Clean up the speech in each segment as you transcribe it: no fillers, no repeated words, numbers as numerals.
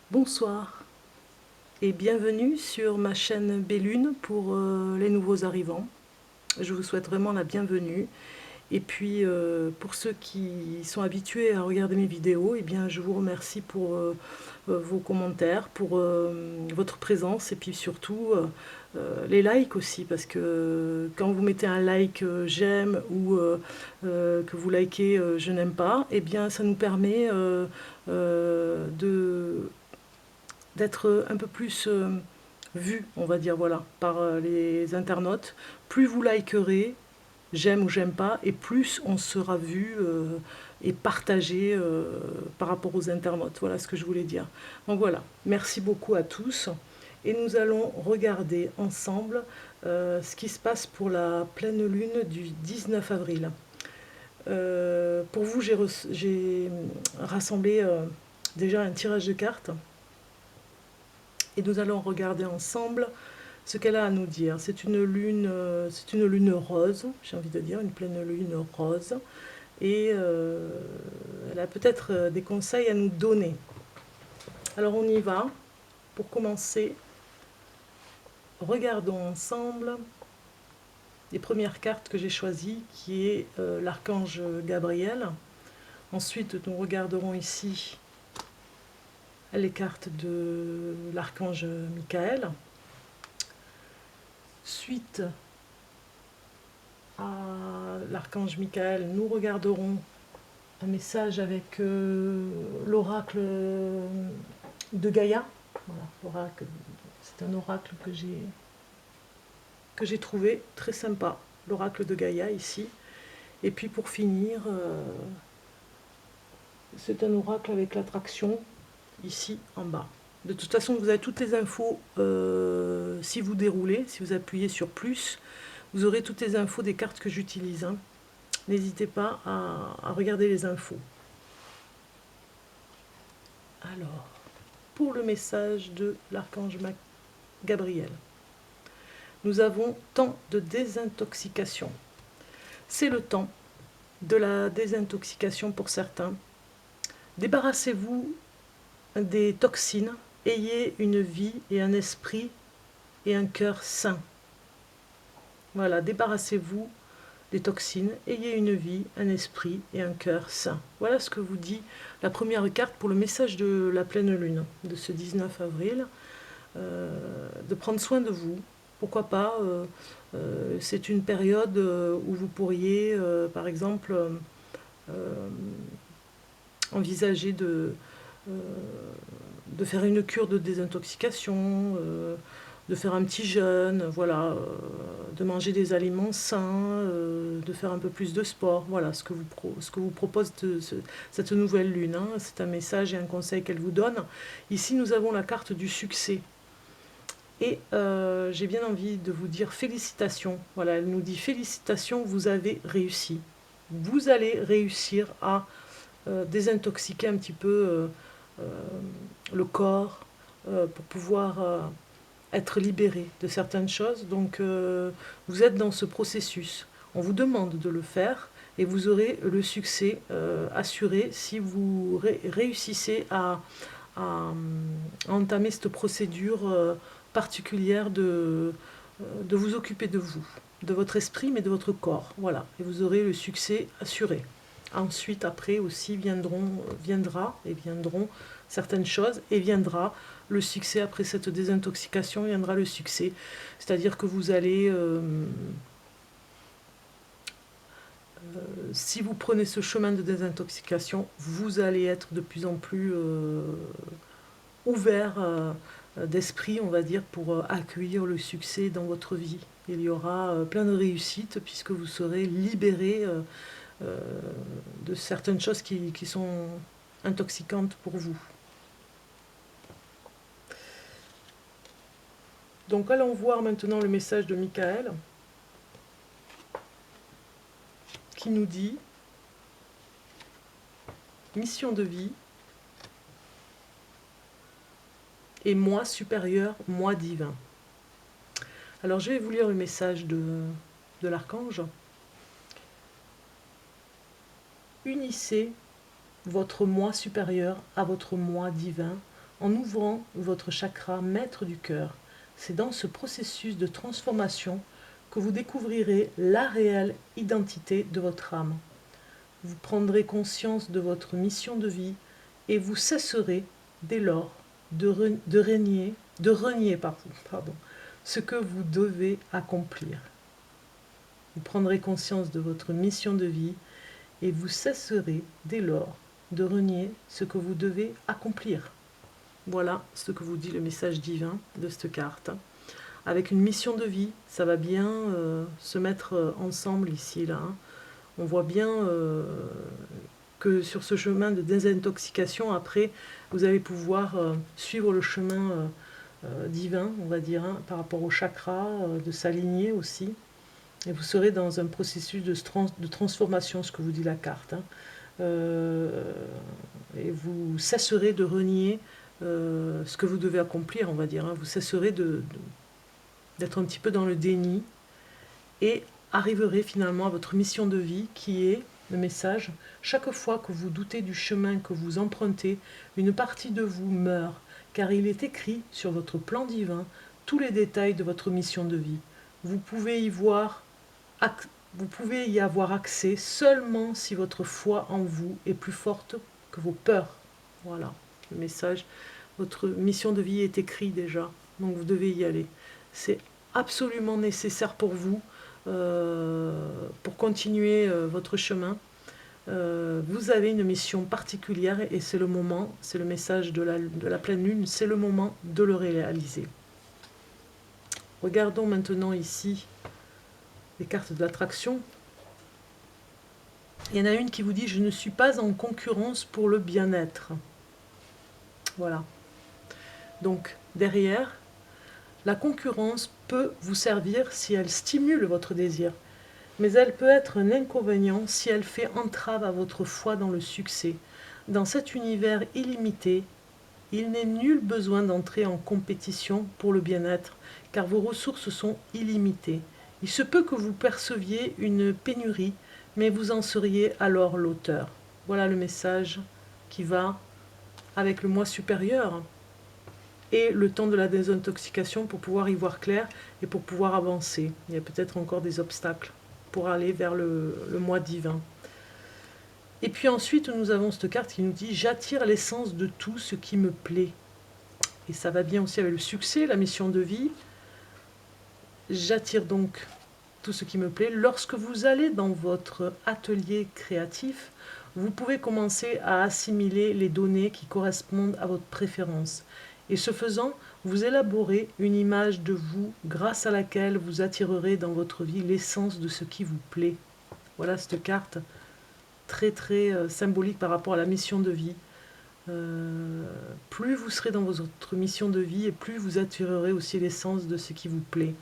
Bonsoir et bienvenue sur ma chaîne Bellune pour les nouveaux arrivants. Je vous souhaite vraiment la bienvenue. Et puis pour ceux qui sont habitués à regarder mes vidéos, eh bien, je vous remercie pour vos commentaires, pour votre présence et puis surtout les likes aussi, parce que quand vous mettez un like j'aime ou que vous likez je n'aime pas, eh bien ça nous permet de d'être un peu plus vu, on va dire, voilà, par les internautes. Plus vous likerez, j'aime ou j'aime pas, et plus on sera vu et partagé par rapport aux internautes. Voilà ce que je voulais dire. Donc voilà, merci beaucoup à tous. Et nous allons regarder ensemble ce qui se passe pour la pleine lune du 19 avril. Pour vous, j'ai rassemblé déjà un tirage de cartes et nous allons regarder ensemble ce qu'elle a à nous dire. C'est une lune rose, j'ai envie de dire, une pleine lune rose, et elle a peut-être des conseils à nous donner. Alors on y va. Pour commencer, regardons ensemble les premières cartes que j'ai choisies, qui est l'archange Gabriel. Ensuite, nous regarderons ici les cartes de l'archange Michael. Suite à l'archange Michael, nous regarderons un message avec l'oracle de Gaïa. Voilà, l'oracle, c'est un oracle que j'ai trouvé très sympa, l'oracle de Gaïa ici. Et puis pour finir, c'est un oracle avec l'attraction ici en bas. De toute façon, vous avez toutes les infos si vous déroulez, si vous appuyez sur plus, vous aurez toutes les infos des cartes que j'utilise. Hein. N'hésitez pas à regarder les infos. Alors, pour le message de l'archange Gabriel, nous avons temps de désintoxication. C'est le temps de la désintoxication pour certains. Débarrassez-vous des toxines, ayez une vie et un esprit et un cœur sain. Voilà, débarrassez-vous des toxines, ayez une vie, un esprit et un cœur sain. Voilà ce que vous dit la première carte pour le message de la pleine lune de ce 19 avril. De prendre soin de vous. Pourquoi pas c'est une période où vous pourriez, par exemple, envisager euh, de faire une cure de désintoxication, de faire un petit jeûne, voilà, de manger des aliments sains, de faire un peu plus de sport. Voilà ce que vous propose cette nouvelle lune. Hein. C'est un message et un conseil qu'elle vous donne. Ici, nous avons la carte du succès. Et j'ai bien envie de vous dire félicitations. Voilà, elle nous dit félicitations, vous avez réussi. Vous allez réussir à désintoxiquer un petit peu le corps pour pouvoir être libéré de certaines choses. Donc vous êtes dans ce processus. On vous demande de le faire et vous aurez le succès assuré si vous réussissez à entamer cette procédure particulière de vous occuper de vous, de votre esprit, mais de votre corps. Voilà, et vous aurez le succès assuré. Ensuite, après aussi viendront certaines choses et viendra le succès après cette désintoxication, viendra le succès. C'est-à-dire que vous allez, si vous prenez ce chemin de désintoxication, vous allez être de plus en plus ouvert d'esprit, on va dire, pour accueillir le succès dans votre vie. Il y aura plein de réussites puisque vous serez libéré de certaines choses qui sont intoxicantes pour vous. Donc allons voir maintenant le message de Michael qui nous dit mission de vie et moi supérieur, moi divin. Alors je vais vous lire le message de l'archange. Unissez votre moi supérieur à votre moi divin en ouvrant votre chakra maître du cœur. C'est dans ce processus de transformation que vous découvrirez la réelle identité de votre âme. Vous prendrez conscience de votre mission de vie et vous cesserez dès lors de renier ce que vous devez accomplir. Vous prendrez conscience de votre mission de vie et vous cesserez dès lors de renier ce que vous devez accomplir. Voilà ce que vous dit le message divin de cette carte. Avec une mission de vie, ça va bien se mettre ensemble ici, là. On voit bien que sur ce chemin de désintoxication, après, vous allez pouvoir suivre le chemin divin, on va dire, hein, par rapport au chakra, de s'aligner aussi. Et vous serez dans un processus de transformation, ce que vous dit la carte. Hein. Et vous cesserez de renier ce que vous devez accomplir, on va dire. Hein. Vous cesserez d'être un petit peu dans le déni et arriverez finalement à votre mission de vie qui est le message. Chaque fois que vous doutez du chemin que vous empruntez, une partie de vous meurt, car il est écrit sur votre plan divin tous les détails de votre mission de vie. Vous pouvez y avoir accès seulement si votre foi en vous est plus forte que vos peurs. Voilà, le message. Votre mission de vie est écrite déjà, donc vous devez y aller. C'est absolument nécessaire pour vous, pour continuer votre chemin. Vous avez une mission particulière et c'est le moment, c'est le message de la pleine lune, c'est le moment de le réaliser. Regardons maintenant ici les cartes de l'attraction. Il y en a une qui vous dit « Je ne suis pas en concurrence pour le bien-être ». Voilà. Donc, derrière, la concurrence peut vous servir si elle stimule votre désir, mais elle peut être un inconvénient si elle fait entrave à votre foi dans le succès. Dans cet univers illimité, il n'est nul besoin d'entrer en compétition pour le bien-être, car vos ressources sont illimitées. Il se peut que vous perceviez une pénurie, mais vous en seriez alors l'auteur. Voilà le message qui va avec le moi supérieur et le temps de la désintoxication pour pouvoir y voir clair et pour pouvoir avancer. Il y a peut-être encore des obstacles pour aller vers le moi divin. Et puis ensuite, nous avons cette carte qui nous dit « J'attire l'essence de tout ce qui me plaît ». Et ça va bien aussi avec le succès, la mission de vie. J'attire donc tout ce qui me plaît. Lorsque vous allez dans votre atelier créatif, vous pouvez commencer à assimiler les données qui correspondent à votre préférence. Et ce faisant, vous élaborez une image de vous grâce à laquelle vous attirerez dans votre vie l'essence de ce qui vous plaît. Voilà cette carte très très symbolique par rapport à la mission de vie. Plus vous serez dans votre mission de vie et plus vous attirerez aussi l'essence de ce qui vous plaît.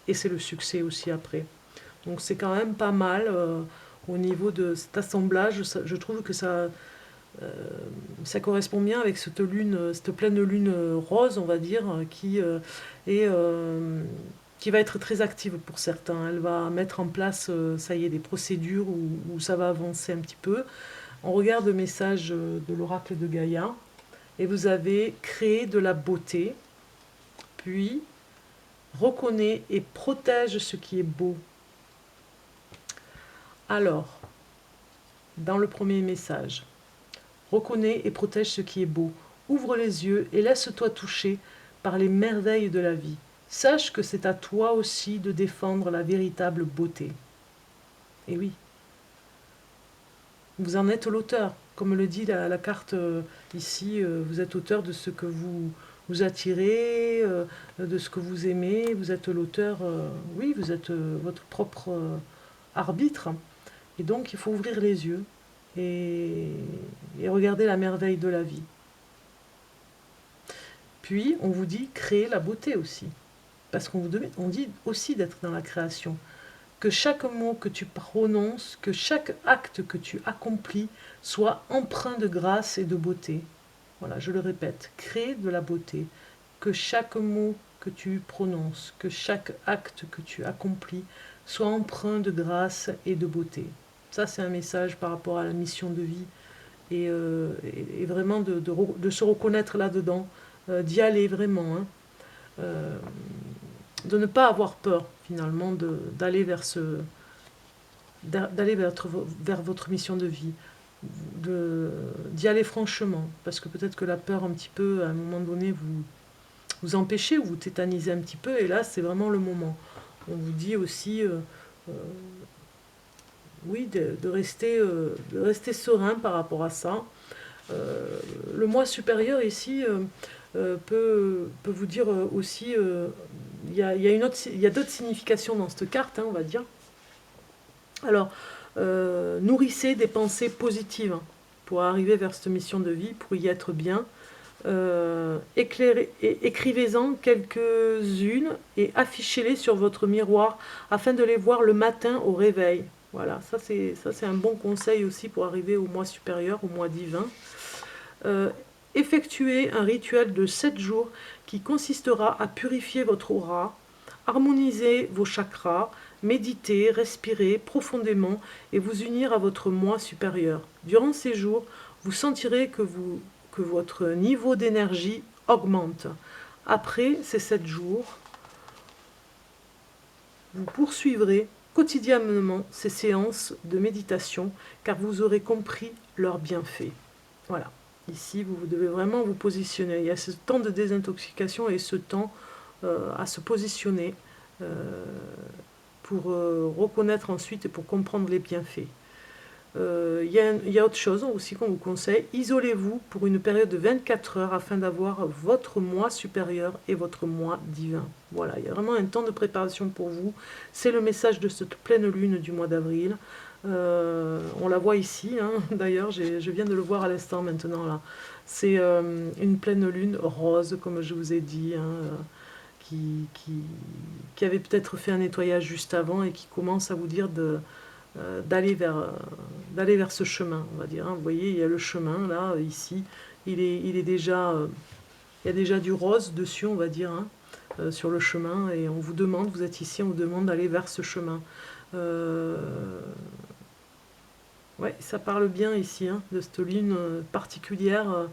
Et c'est le succès aussi après. Donc c'est quand même pas mal au niveau de cet assemblage. Je trouve que ça correspond bien avec cette pleine lune rose, on va dire, qui va être très active pour certains. Elle va mettre en place, ça y est, des procédures où ça va avancer un petit peu. On regarde le message de l'oracle de Gaïa, et vous avez créé de la beauté, puis reconnais et protège ce qui est beau. Alors, dans le premier message, reconnais et protège ce qui est beau. Ouvre les yeux et laisse-toi toucher par les merveilles de la vie. Sache que c'est à toi aussi de défendre la véritable beauté. Et oui, vous en êtes l'auteur. Comme le dit la carte ici, vous êtes auteur de ce que vous attirez, de ce que vous aimez. Vous êtes l'auteur, oui, vous êtes votre propre arbitre. Et donc, il faut ouvrir les yeux et regarder la merveille de la vie. Puis, on vous dit créer la beauté aussi. Parce qu'on dit aussi d'être dans la création. Que chaque mot que tu prononces, que chaque acte que tu accomplis soit empreint de grâce et de beauté. Voilà, je le répète, crée de la beauté. Que chaque mot que tu prononces, que chaque acte que tu accomplis soit empreint de grâce et de beauté. Ça, c'est un message par rapport à la mission de vie et vraiment de se reconnaître là-dedans, d'y aller vraiment, hein. De ne pas avoir peur finalement d'aller vers vers votre mission de vie, d'y aller franchement, parce que peut-être que la peur un petit peu, à un moment donné, vous empêchez ou vous tétanisez un petit peu, et là c'est vraiment le moment. On vous dit aussi, euh, oui, de rester serein par rapport à ça. Le moi supérieur ici peut vous dire aussi, il y a d'autres significations dans cette carte, hein, on va dire. Alors, nourrissez des pensées positives hein, pour arriver vers cette mission de vie, pour y être bien. Écrivez-en quelques-unes et affichez-les sur votre miroir afin de les voir le matin au réveil. Voilà, ça c'est un bon conseil aussi pour arriver au moi supérieur, au moi divin. Euh, Effectuez un rituel de 7 jours qui consistera à purifier votre aura, harmoniser vos chakras, méditer, respirer profondément et vous unir à votre moi supérieur. Durant ces jours, vous sentirez que votre niveau d'énergie augmente. Après ces 7 jours, vous poursuivrez quotidiennement ces séances de méditation car vous aurez compris leurs bienfaits. Voilà. Ici, vous devez vraiment vous positionner. Il y a ce temps de désintoxication et ce temps à se positionner pour reconnaître ensuite et pour comprendre les bienfaits. Il y a autre chose aussi qu'on vous conseille. Isolez-vous pour une période de 24 heures afin d'avoir votre moi supérieur et votre moi divin. Voilà, il y a vraiment un temps de préparation pour vous. C'est le message de cette pleine lune du mois d'avril. On la voit ici, hein. D'ailleurs, je viens de le voir à l'instant maintenant là. C'est une pleine lune rose, comme je vous ai dit, hein, qui avait peut-être fait un nettoyage juste avant et qui commence à vous dire d'aller vers ce chemin, on va dire. Hein. Vous voyez, il y a le chemin là, ici. Il est déjà, il y a déjà du rose dessus, on va dire, hein, sur le chemin. Et on vous demande, vous êtes ici, on vous demande d'aller vers ce chemin. Ouais, ça parle bien ici, hein, de cette lune particulière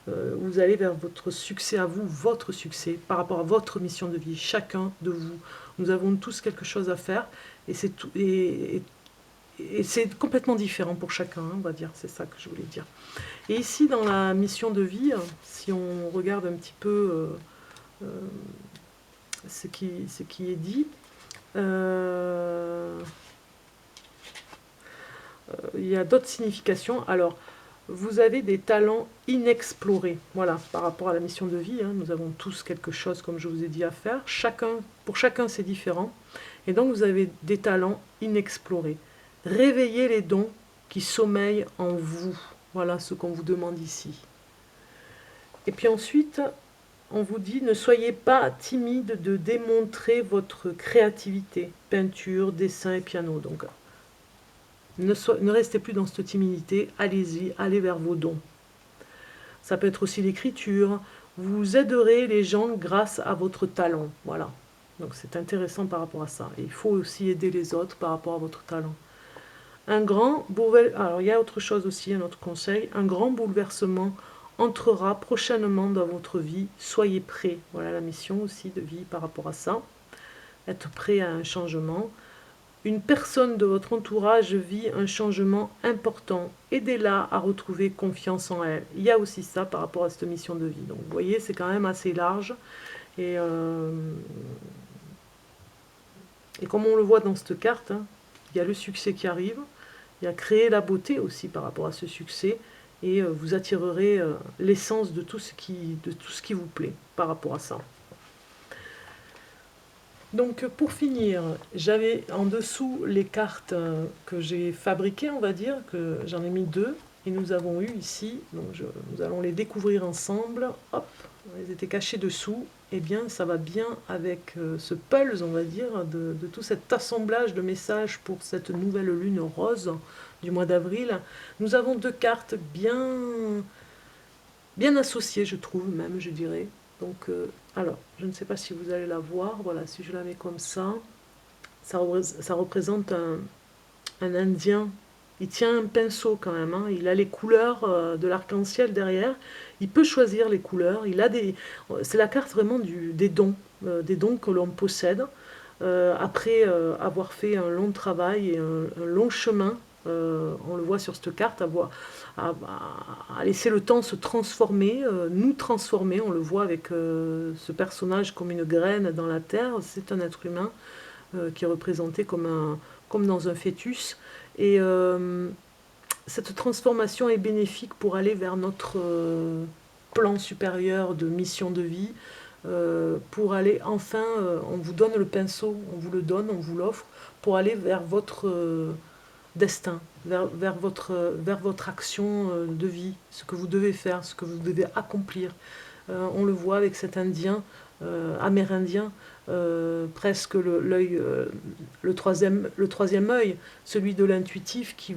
où vous allez vers votre succès à vous, votre succès par rapport à votre mission de vie, chacun de vous. Nous avons tous quelque chose à faire et c'est tout, et c'est complètement différent pour chacun, hein, on va dire, c'est ça que je voulais dire. Et ici, dans la mission de vie, si on regarde un petit peu ce qui est dit, il y a d'autres significations. Alors, vous avez des talents inexplorés. Voilà, par rapport à la mission de vie, hein, nous avons tous quelque chose, comme je vous ai dit, à faire. Pour chacun, c'est différent. Et donc, vous avez des talents inexplorés. Réveillez les dons qui sommeillent en vous. Voilà ce qu'on vous demande ici. Et puis ensuite, on vous dit, ne soyez pas timide de démontrer votre créativité. Peinture, dessin et piano. Donc, ne restez plus dans cette timidité, allez-y, allez vers vos dons. Ça peut être aussi l'écriture, vous aiderez les gens grâce à votre talent, voilà. Donc c'est intéressant par rapport à ça. Et il faut aussi aider les autres par rapport à votre talent. Alors il y a autre chose aussi, un autre conseil, un grand bouleversement entrera prochainement dans votre vie, soyez prêts. Voilà la mission aussi de vie par rapport à ça. Être prêt à un changement. Une personne de votre entourage vit un changement important. Aidez-la à retrouver confiance en elle. Il y a aussi ça par rapport à cette mission de vie. Donc vous voyez, c'est quand même assez large. Et comme on le voit dans cette carte, hein, il y a le succès qui arrive. Il y a créer la beauté aussi par rapport à ce succès. Et vous attirerez l'essence de tout ce qui vous plaît par rapport à ça. Donc pour finir, j'avais en dessous les cartes que j'ai fabriquées, on va dire, que j'en ai mis 2. Et nous avons eu ici, donc nous allons les découvrir ensemble. Hop, elles étaient cachées dessous. Eh bien, ça va bien avec ce pulse, on va dire, de tout cet assemblage de messages pour cette nouvelle lune rose du mois d'avril. Nous avons 2 cartes bien associées, je trouve même, je dirais. Donc, alors, je ne sais pas si vous allez la voir. Voilà, si je la mets comme ça représente un Indien il tient un pinceau quand même, hein. Il a les couleurs de l'arc-en-ciel derrière. Il peut choisir les couleurs. C'est la carte vraiment des dons que l'on possède. Après avoir fait un long travail et un long chemin, on le voit sur cette carte, à laisser le temps se transformer, nous transformer. On le voit avec ce personnage comme une graine dans la terre. C'est un être humain qui est représenté comme dans un fœtus. Et cette transformation est bénéfique pour aller vers notre plan supérieur de mission de vie, pour aller enfin, on vous donne le pinceau, on vous le donne, on vous l'offre, pour aller vers votre destin, vers votre action de vie, ce que vous devez faire, ce que vous devez accomplir. On le voit avec cet Indien, amérindien, presque le troisième œil, celui de l'intuitif qui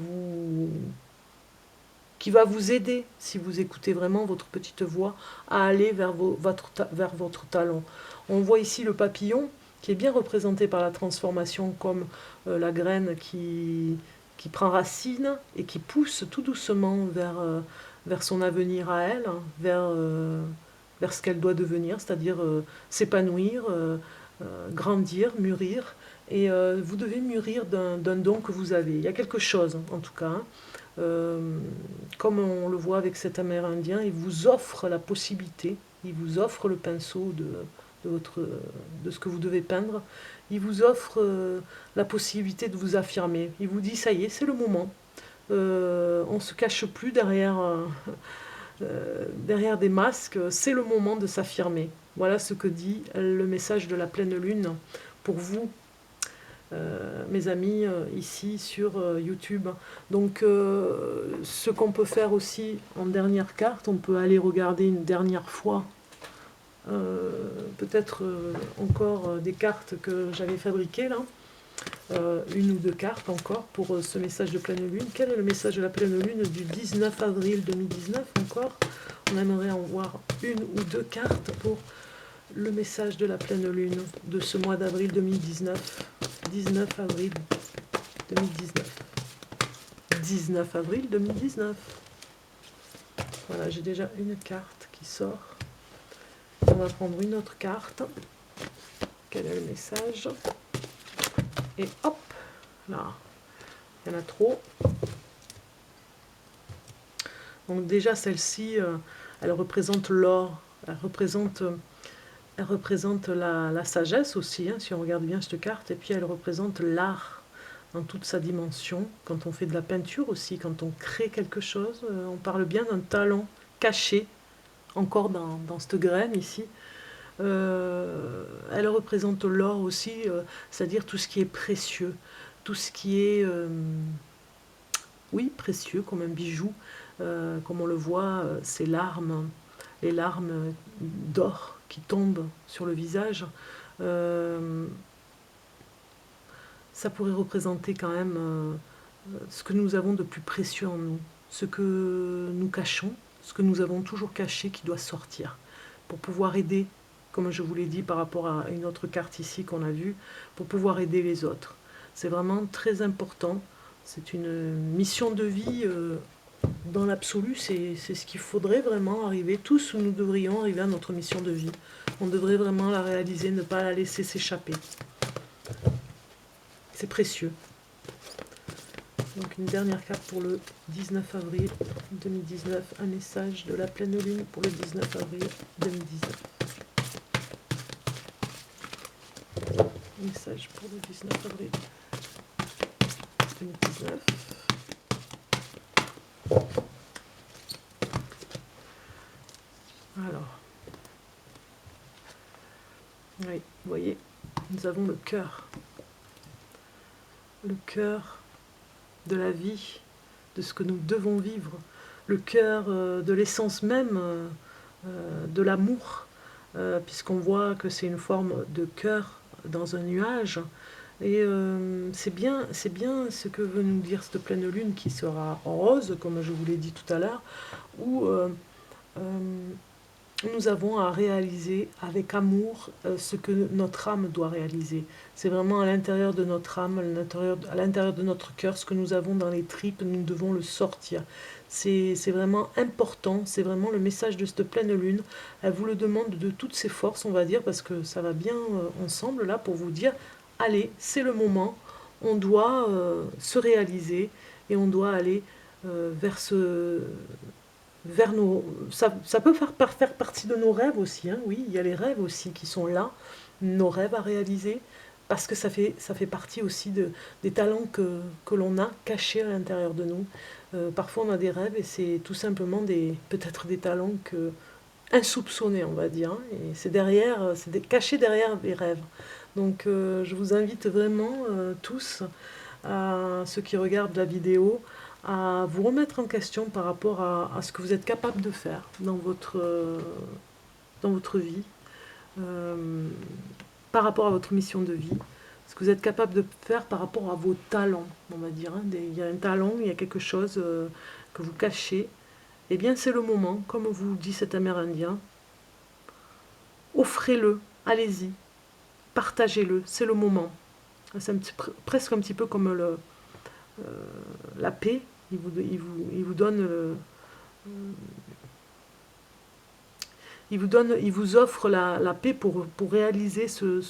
va vous aider, si vous écoutez vraiment votre petite voix, à aller vers votre talent. On voit ici le papillon, qui est bien représenté par la transformation, comme la graine qui prend racine et qui pousse tout doucement vers son avenir à elle, vers ce qu'elle doit devenir, c'est-à-dire s'épanouir, grandir, mûrir. Et vous devez mûrir d'un don que vous avez. Il y a quelque chose, en tout cas. Comme on le voit avec cet Amérindien, il vous offre la possibilité, il vous offre le pinceau de ce que vous devez peindre, il vous offre la possibilité de vous affirmer. Il vous dit, ça y est, c'est le moment. On ne se cache plus derrière des masques, c'est le moment de s'affirmer. Voilà ce que dit le message de la pleine lune pour vous, mes amis, ici sur YouTube. Donc ce qu'on peut faire aussi en dernière carte, on peut aller regarder une dernière fois peut-être encore des cartes que j'avais fabriquées là, une ou deux cartes encore pour ce message de pleine lune. Quel est le message de la pleine lune du 19 avril 2019 encore? On aimerait en voir une ou deux cartes pour le message de la pleine lune de ce mois d'avril 2019. 19 avril 2019. 19 avril 2019. Voilà, j'ai déjà une carte qui sort. On va prendre une autre carte. Quel est le message? Et hop, là, il y en a trop. Donc déjà celle-ci, elle représente l'or, elle représente la sagesse aussi, hein, si on regarde bien cette carte, et puis elle représente l'art dans toute sa dimension. Quand on fait de la peinture aussi, quand on crée quelque chose, on parle bien d'un talent caché, encore dans cette graine ici. Elle représente l'or aussi, c'est-à-dire tout ce qui est précieux, tout ce qui est, oui, précieux, comme un bijou, comme on le voit, ces larmes, les larmes d'or qui tombent sur le visage. Ça pourrait représenter quand même ce que nous avons de plus précieux en nous, ce que nous cachons, ce que nous avons toujours caché qui doit sortir, pour pouvoir aider, comme je vous l'ai dit par rapport à une autre carte ici qu'on a vue, pour pouvoir aider les autres. C'est vraiment très important, c'est une mission de vie, dans l'absolu, c'est ce qu'il faudrait vraiment arriver, tous nous devrions arriver à notre mission de vie. On devrait vraiment la réaliser, ne pas la laisser s'échapper. C'est précieux. Donc une dernière carte pour le 19 avril 2019, un message de la pleine lune pour le 19 avril 2019. Un message pour le 19 avril 2019. Alors, oui, vous voyez, nous avons le cœur de la vie, de ce que nous devons vivre, le cœur de l'essence même de l'amour, puisqu'on voit que c'est une forme de cœur dans un nuage. Et c'est bien ce que veut nous dire cette pleine lune qui sera rose, comme je vous l'ai dit tout à l'heure, où nous avons à réaliser avec amour ce que notre âme doit réaliser. C'est vraiment à l'intérieur de notre âme, à l'intérieur de notre cœur, ce que nous avons dans les tripes, nous devons le sortir. C'est vraiment important, c'est vraiment le message de cette pleine lune. Elle vous le demande de toutes ses forces, on va dire, parce que ça va bien ensemble là pour vous dire, allez, c'est le moment, on doit se réaliser et on doit aller vers vers nos... Ça peut faire partie de nos rêves aussi, hein, oui, il y a les rêves aussi qui sont là, nos rêves à réaliser, parce que ça fait partie aussi des talents que l'on a cachés à l'intérieur de nous. Parfois on a des rêves et c'est tout simplement peut-être des talents insoupçonnés, on va dire, hein, et c'est caché derrière les rêves. Donc je vous invite vraiment tous, à ceux qui regardent la vidéo, à vous remettre en question par rapport à ce que vous êtes capable de faire dans votre vie, euh, par rapport à votre mission de vie, ce que vous êtes capable de faire par rapport à vos talents, on va dire. Hein, il y a un talent, il y a quelque chose que vous cachez. Eh bien, c'est le moment, comme vous dit cet Amérindien, offrez-le, allez-y, partagez-le, c'est le moment. C'est presque un petit peu comme la paix. Il vous donne il vous offre la paix pour réaliser ce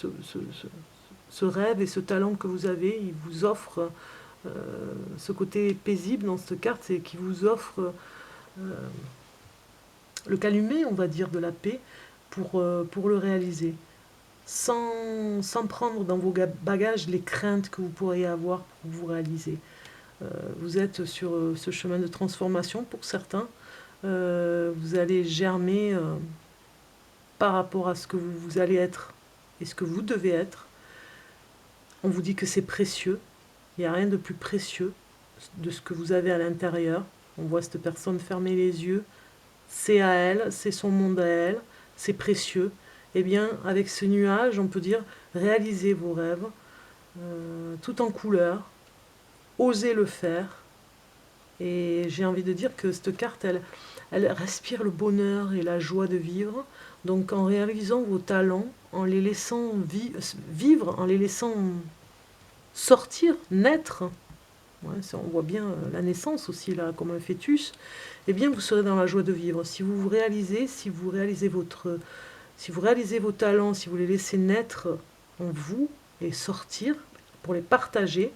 rêve et ce talent que vous avez. Il vous offre ce côté paisible dans cette carte, c'est qu'il vous offre le calumet, on va dire, de la paix pour le réaliser. Sans prendre dans vos bagages les craintes que vous pourriez avoir pour vous réaliser. Vous êtes sur ce chemin de transformation pour certains. Vous allez germer par rapport à ce que vous allez être et ce que vous devez être. On vous dit que c'est précieux. Il n'y a rien de plus précieux de ce que vous avez à l'intérieur. On voit cette personne fermer les yeux. C'est à elle, c'est son monde à elle, c'est précieux. Eh bien, avec ce nuage, on peut dire, réalisez vos rêves, tout en couleur, osez le faire. Et j'ai envie de dire que cette carte, elle respire le bonheur et la joie de vivre. Donc en réalisant vos talents, en les laissant vivre, en les laissant sortir, naître, ouais, ça, on voit bien la naissance aussi, là, comme un fœtus, eh bien vous serez dans la joie de vivre. Si vous réalisez vos talents, si vous les laissez naître en vous et sortir pour les partager,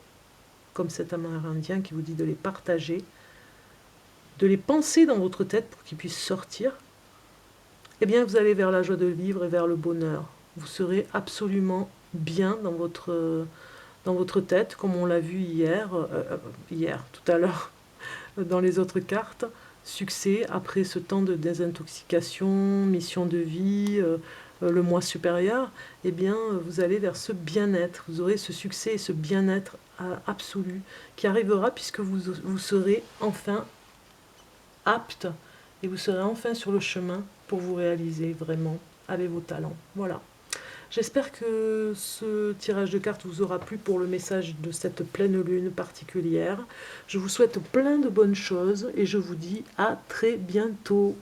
comme cet Amérindien qui vous dit de les partager, de les penser dans votre tête pour qu'ils puissent sortir, eh bien vous allez vers la joie de vivre et vers le bonheur. Vous serez absolument bien dans votre tête, comme on l'a vu hier, tout à l'heure, dans les autres cartes. Succès après ce temps de désintoxication, mission de vie, le moi supérieur, eh bien vous allez vers ce bien-être. Vous aurez ce succès et ce bien-être absolu qui arrivera puisque vous serez enfin apte et vous serez enfin sur le chemin pour vous réaliser vraiment avec vos talents. Voilà. J'espère que ce tirage de cartes vous aura plu pour le message de cette pleine lune particulière. Je vous souhaite plein de bonnes choses et je vous dis à très bientôt.